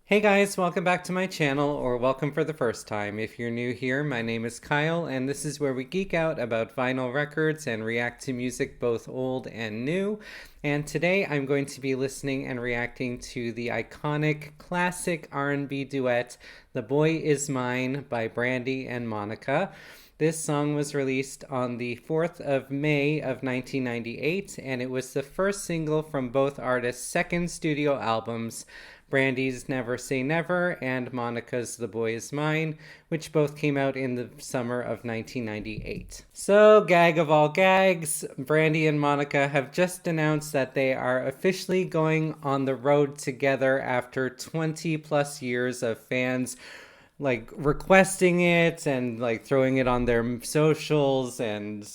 Hey guys, welcome back to my channel, or welcome for the first time. If you're new here, my name is Kyle, and this is where we geek out about vinyl records and react to music both old and new. And today I'm going to be listening and reacting to the iconic classic R&B duet, "The Boy Is Mine" by Brandy and Monica. This song was released on the 4th of May of 1998, and it was the first single from both artists' second studio albums, Brandy's Never Say Never and Monica's The Boy Is Mine, which both came out in the summer of 1998. So, gag of all gags, Brandy and Monica have just announced that they are officially going on the road together after 20 plus years of fans requesting it and throwing it on their socials and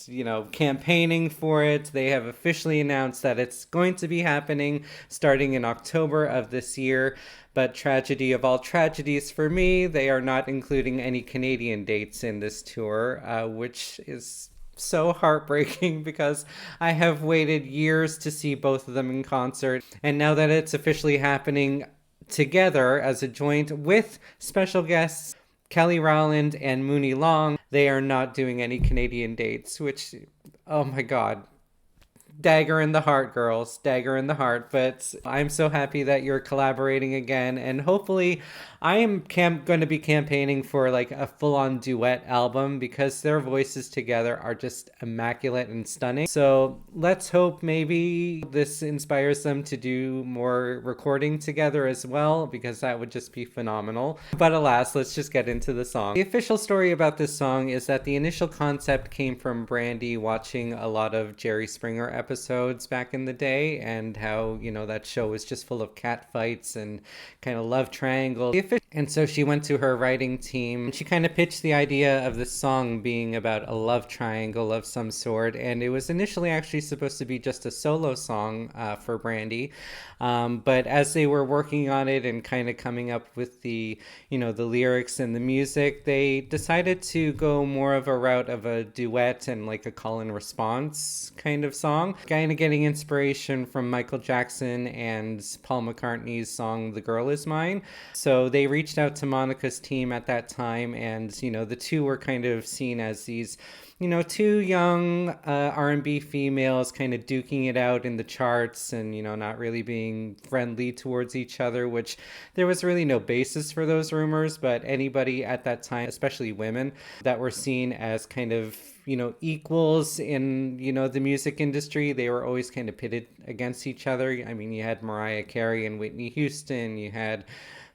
campaigning for it. They have officially announced that it's going to be happening starting in October of this year. But tragedy of all tragedies for me, they are not including any Canadian dates in this tour, which is so heartbreaking because I have waited years to see both of them in concert, and now that it's officially happening together as a joint with special guests Kelly Rowland and Mooney Long, they are not doing any Canadian dates, which, oh my god. Dagger in the heart, girls. Dagger in the heart. But I'm so happy that you're collaborating again. And hopefully I am going to be campaigning for a full-on duet album because their voices together are just immaculate and stunning. So let's hope maybe this inspires them to do more recording together as well, because that would just be phenomenal. But alas, let's just get into the song. The official story about this song is that the initial concept came from Brandy watching a lot of Jerry Springer episodes back in the day, and how that show was just full of cat fights and kind of love triangles. And so she went to her writing team and she kind of pitched the idea of this song being about a love triangle of some sort, and it was initially actually supposed to be just a solo song for Brandy, but as they were working on it and kind of coming up with the the lyrics and the music, they decided to go more of a route of a duet and a call and response kind of song, kind of getting inspiration from Michael Jackson and Paul McCartney's song "The Girl Is Mine." So they reached out to Monica's team at that time, and the two were kind of seen as these two young R&B females kind of duking it out in the charts and not really being friendly towards each other, which there was really no basis for those rumors. But anybody at that time, especially women, that were seen as kind of equals in the music industry, they were always kind of pitted against each other. I mean, you had Mariah Carey and Whitney Houston, you had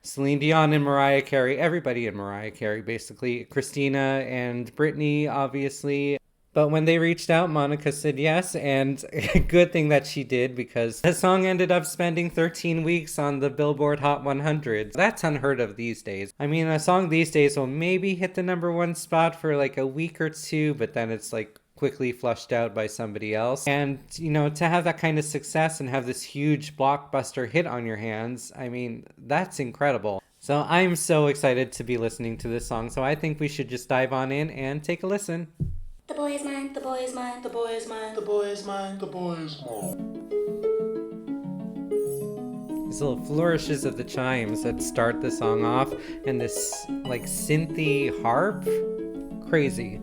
Celine Dion and Mariah Carey, everybody in Mariah Carey basically, Christina and Britney obviously. But when they reached out, Monica said yes, and good thing that she did, because the song ended up spending 13 weeks on the Billboard Hot 100. That's unheard of these days. I mean, a song these days will maybe hit the #1 spot for a week or two, but then it's quickly flushed out by somebody else. And to have that kind of success and have this huge blockbuster hit on your hands, I mean, that's incredible. So I'm so excited to be listening to this song, so I think we should just dive on in and take a listen. The boy is mine, the boy is mine, the boy is mine, the boy is mine, the boy is mine. These little flourishes of the chimes that start the song off, and this synthy harp, crazy.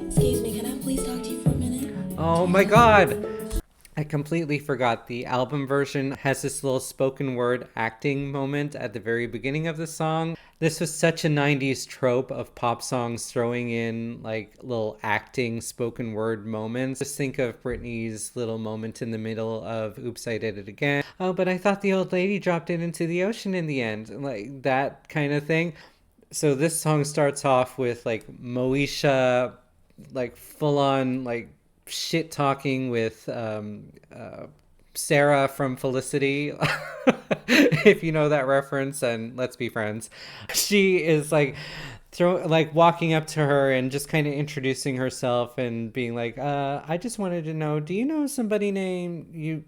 Excuse me, can I please talk to you for a minute? Oh my god! I completely forgot the album version has this little spoken word acting moment at the very beginning of the song. This was such a 90s trope of pop songs throwing in little acting spoken word moments. Just think of Britney's little moment in the middle of "Oops, I Did It Again." "Oh, but I thought the old lady dropped it into the ocean in the end." That kind of thing. So this song starts off with Moesha full on shit talking with Sarah from Felicity. If you know that reference, and let's be friends. She is walking up to her and just kind of introducing herself and being I just wanted to know, do you know somebody named you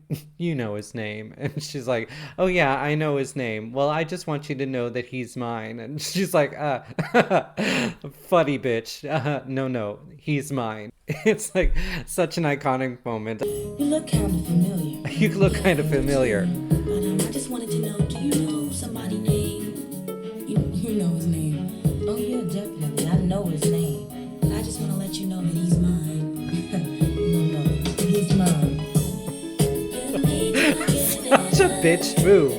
know his name? And she's like, "Oh yeah, I know his name. Well, I just want you to know that he's mine." And she's like, "Funny bitch. No, he's mine." It's such an iconic moment. You look kind of familiar. You look kind of familiar. But Bitch, move.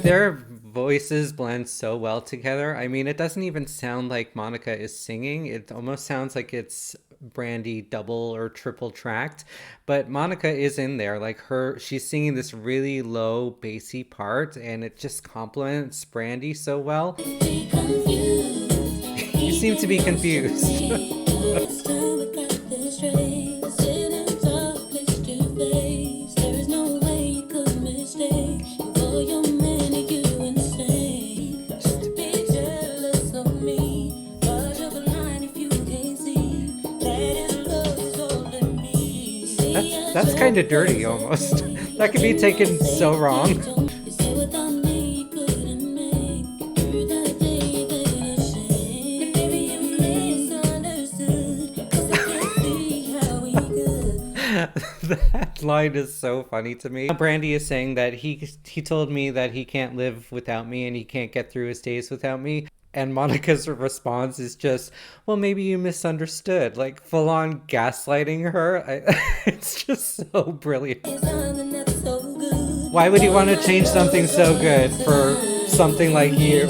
Their voices blend so well together. I mean, it doesn't even sound like Monica is singing. It almost sounds like it's Brandy double or triple tracked, but Monica is in there. Like she's singing this really low bassy part, and it just complements Brandy so well. You seem to be confused. That's kind of dirty almost. That could be taken so wrong. That line is so funny to me. Brandy is saying that he told me that he can't live without me and he can't get through his days without me. And Monica's response is just, well, maybe you misunderstood. Like full on gaslighting her. It's just so brilliant. Why would he want to change something so good for something like you?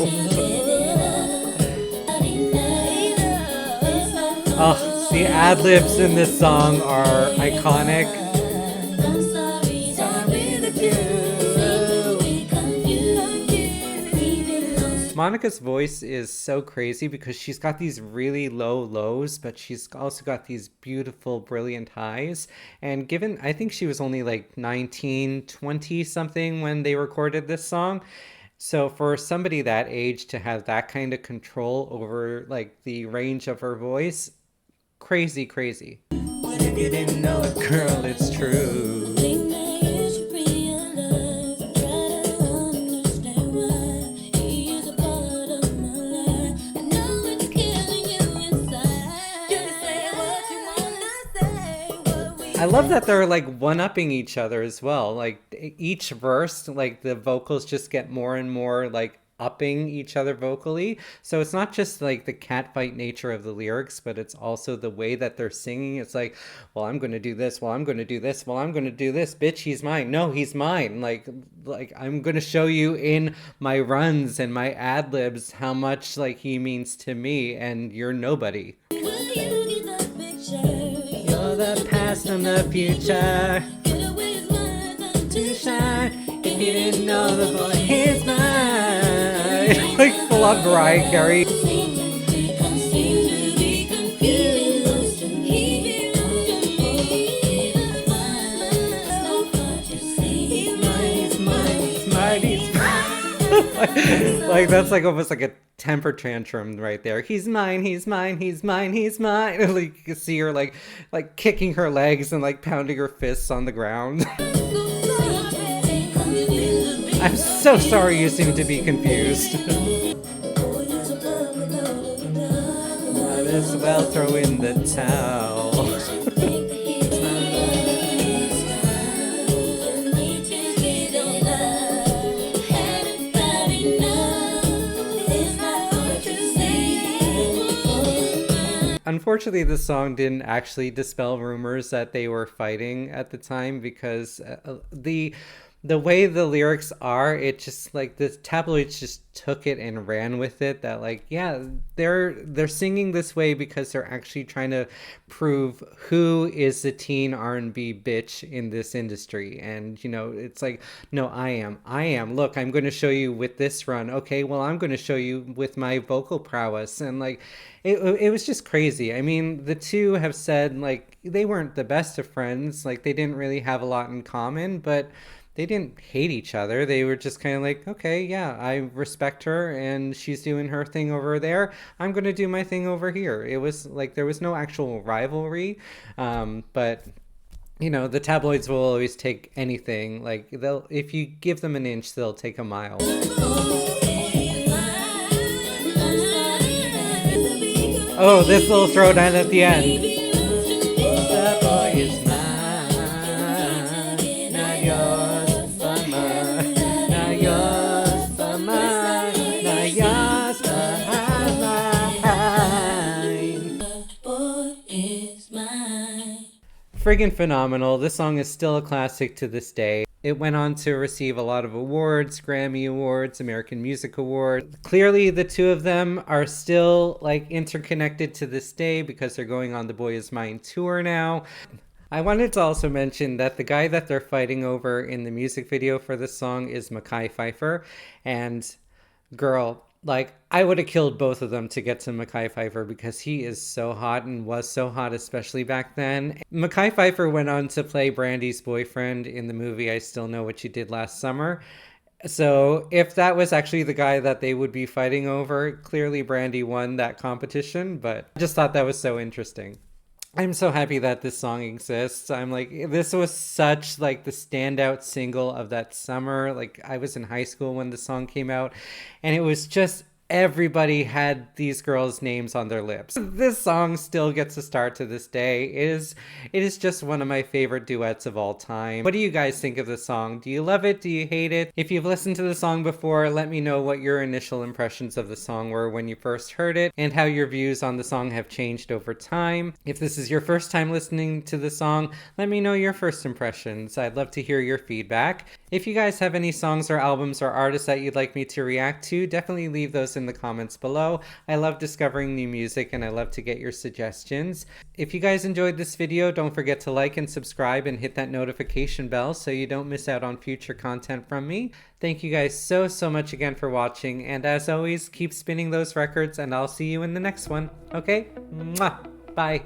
Oh, the ad-libs in this song are iconic. Monica's voice is so crazy because she's got these really low lows, but she's also got these beautiful, brilliant highs. And given, I think she was only like 19, 20 something when they recorded this song. So for somebody that age to have that kind of control over like the range of her voice, crazy, crazy. If you didn't know it, girl, it's true. I love that they're like one-upping each other as well. Like each verse, like the vocals just get more and more like upping each other vocally. So it's not just like the catfight nature of the lyrics, but it's also the way that they're singing. It's like, well, I'm going to do this. Well, I'm going to do this. Well, I'm going to do this. Bitch, he's mine. No, he's mine. Like I'm going to show you in my runs and my ad libs how much like he means to me, and you're nobody. The past and the future to shine. If you didn't know the boy is mine. Like full on Mariah Carey. Like that's like almost like a temper tantrum right there. He's mine, he's mine, he's mine, he's mine. And like you can see her like kicking her legs and like pounding her fists on the ground. I'm so sorry you seem to be confused. Might as well throw in the towel. Unfortunately, the song didn't actually dispel rumors that they were fighting at the time because the way the lyrics are, it just like the tabloids just took it and ran with it. That like, yeah, they're singing this way because they're actually trying to prove who is the teen R&B bitch in this industry. And you know, it's like, no, I am. Look, I'm going to show you with this run. Okay, well, I'm going to show you with my vocal prowess. And like, it was just crazy. I mean, the two have said like they weren't the best of friends. Like they didn't really have a lot in common, but they didn't hate each other. They were just kind of like, okay, yeah, I respect her and she's doing her thing over there. I'm going to do my thing over here. It was like there was no actual rivalry. But you know, the tabloids will always take anything. Like if you give them an inch, they'll take a mile. Oh, this little throwdown at the end. The boy is mine, not yours, but mine. Not yours, but mine. Not yours, but mine. The boy is mine. friggin' phenomenal. This song is still a classic to this day. It went on to receive a lot of awards, Grammy Awards, American Music Award. Clearly, the two of them are still like interconnected to this day because they're going on the Boy Is Mine tour now. I wanted to also mention that the guy that they're fighting over in the music video for this song is Mekhi Phifer. And girl, like, I would have killed both of them to get to Mekhi Phifer because he is so hot and was so hot, especially back then. Mekhi Phifer went on to play Brandy's boyfriend in the movie I Still Know What You Did Last Summer. So if that was actually the guy that they would be fighting over, clearly Brandy won that competition, but I just thought that was so interesting. I'm so happy that this song exists. I'm like, this was such like the standout single of that summer. Like, I was in high school when the song came out, and it was just everybody had these girls' names on their lips. This song still gets a star to this day. It is just one of my favorite duets of all time. What do you guys think of the song? Do you love it? Do you hate it? If you've listened to the song before, let me know what your initial impressions of the song were when you first heard it and how your views on the song have changed over time. If this is your first time listening to the song, let me know your first impressions. I'd love to hear your feedback. If you guys have any songs or albums or artists that you'd like me to react to, definitely leave those in the comments below. I love discovering new music and I love to get your suggestions. If you guys enjoyed this video, don't forget to like and subscribe and hit that notification bell so you don't miss out on future content from me. Thank you guys so much again for watching, and as always, keep spinning those records and I'll see you in the next one. Okay? Mwah! Bye!